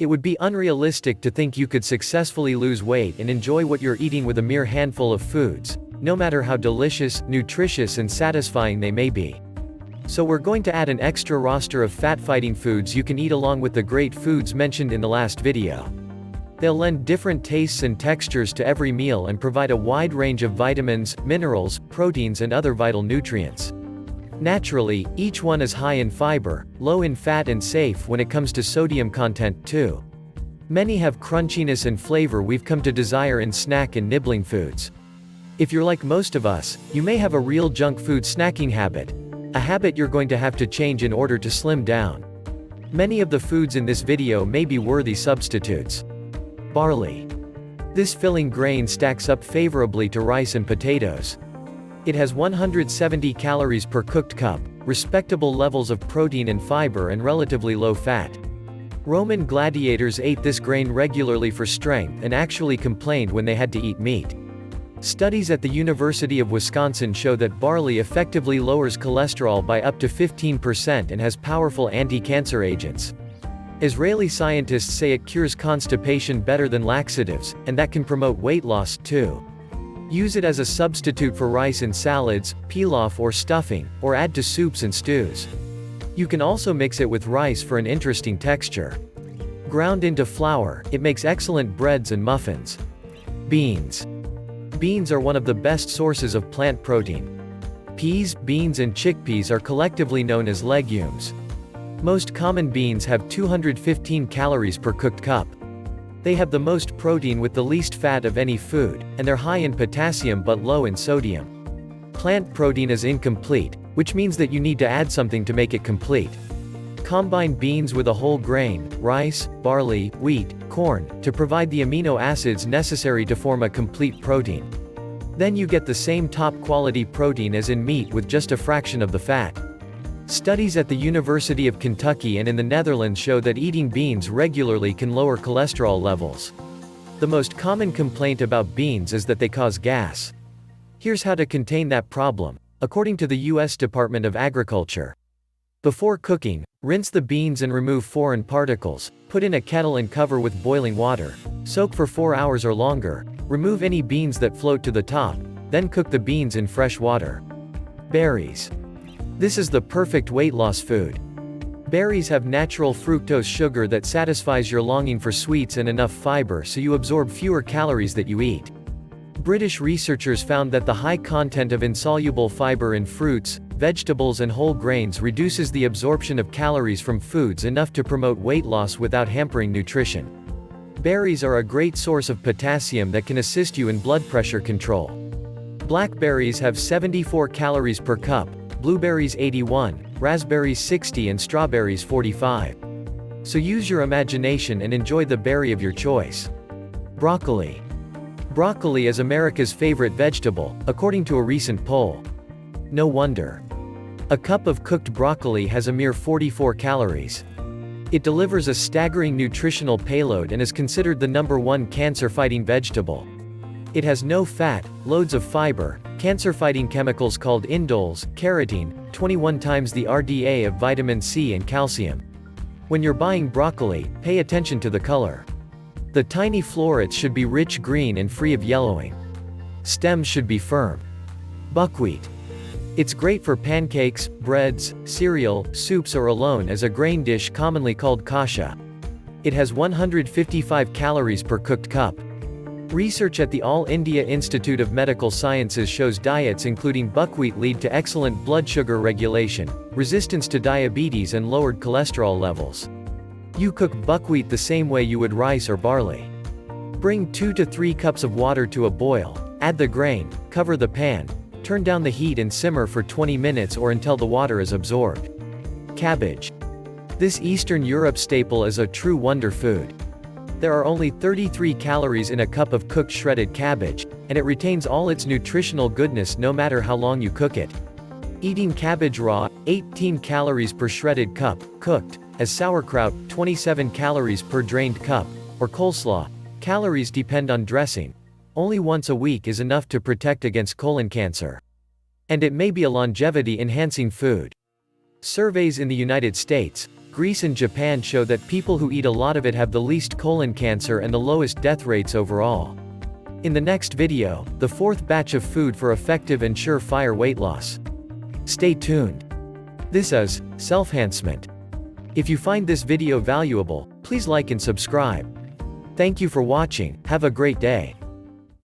It would be unrealistic to think you could successfully lose weight and enjoy what you're eating with a mere handful of foods, no matter how delicious, nutritious and satisfying they may be. So we're going to add an extra roster of fat-fighting foods you can eat along with the great foods mentioned in the last video. They'll lend different tastes and textures to every meal and provide a wide range of vitamins, minerals, proteins and other vital nutrients. Naturally, each one is high in fiber, low in fat and safe when it comes to sodium content too. Many have crunchiness and flavor we've come to desire in snack and nibbling foods. If you're like most of us, you may have a real junk food snacking habit. A habit you're going to have to change in order to slim down. Many of the foods in this video may be worthy substitutes. Barley. This filling grain stacks up favorably to rice and potatoes. It has 170 calories per cooked cup, respectable levels of protein and fiber and relatively low fat. Roman gladiators ate this grain regularly for strength and actually complained when they had to eat meat. Studies at the University of Wisconsin show that barley effectively lowers cholesterol by up to 15% and has powerful anti-cancer agents. Israeli scientists say it cures constipation better than laxatives, and that can promote weight loss, too. Use it as a substitute for rice in salads, pilaf or stuffing, or add to soups and stews. You can also mix it with rice for an interesting texture. Ground into flour, it makes excellent breads and muffins. Beans. Beans are one of the best sources of plant protein. Peas, beans and chickpeas are collectively known as legumes. Most common beans have 215 calories per cooked cup. They have the most protein with the least fat of any food, and they're high in potassium but low in sodium. Plant protein is incomplete, which means that you need to add something to make it complete. Combine beans with a whole grain, rice, barley, wheat, corn, to provide the amino acids necessary to form a complete protein. Then you get the same top-quality protein as in meat with just a fraction of the fat. Studies at the University of Kentucky and in the Netherlands show that eating beans regularly can lower cholesterol levels. The most common complaint about beans is that they cause gas. Here's how to contain that problem, according to the U.S. Department of Agriculture. Before cooking, rinse the beans and remove foreign particles, put in a kettle and cover with boiling water, soak for 4 hours or longer, remove any beans that float to the top, then cook the beans in fresh water. Berries. This is the perfect weight loss food. Berries have natural fructose sugar that satisfies your longing for sweets and enough fiber so you absorb fewer calories that you eat. British researchers found that the high content of insoluble fiber in fruits, vegetables and whole grains reduces the absorption of calories from foods enough to promote weight loss without hampering nutrition. Berries are a great source of potassium that can assist you in blood pressure control. Blackberries have 74 calories per cup, blueberries 81, raspberries 60 and strawberries 45. So use your imagination and enjoy the berry of your choice. Broccoli. Broccoli is America's favorite vegetable, according to a recent poll. No wonder. A cup of cooked broccoli has a mere 44 calories. It delivers a staggering nutritional payload and is considered the #1 cancer-fighting vegetable. It has no fat, loads of fiber, cancer-fighting chemicals called indoles, carotene, 21 times the RDA of vitamin C and calcium. When you're buying broccoli, pay attention to the color. The tiny florets should be rich green and free of yellowing. Stems should be firm. Buckwheat. It's great for pancakes, breads, cereal, soups or alone as a grain dish commonly called kasha. It has 155 calories per cooked cup. Research at the All India Institute of Medical Sciences shows diets including buckwheat lead to excellent blood sugar regulation, resistance to diabetes and lowered cholesterol levels. You cook buckwheat the same way you would rice or barley. Bring 2 to 3 cups of water to a boil, add the grain, cover the pan, turn down the heat and simmer for 20 minutes or until the water is absorbed. Cabbage. This Eastern Europe staple is a true wonder food. There are only 33 calories in a cup of cooked shredded cabbage, and it retains all its nutritional goodness no matter how long you cook it. Eating cabbage raw, 18 calories per shredded cup, cooked, as sauerkraut, 27 calories per drained cup, or coleslaw. Calories depend on dressing. Only once a week is enough to protect against colon cancer. And it may be a longevity-enhancing food. Surveys in the United States, Greece and Japan show that people who eat a lot of it have the least colon cancer and the lowest death rates overall. In the next video, the fourth batch of food for effective and surefire weight loss. Stay tuned. This is Self-Hancement. If you find this video valuable, please like and subscribe. Thank you for watching, have a great day.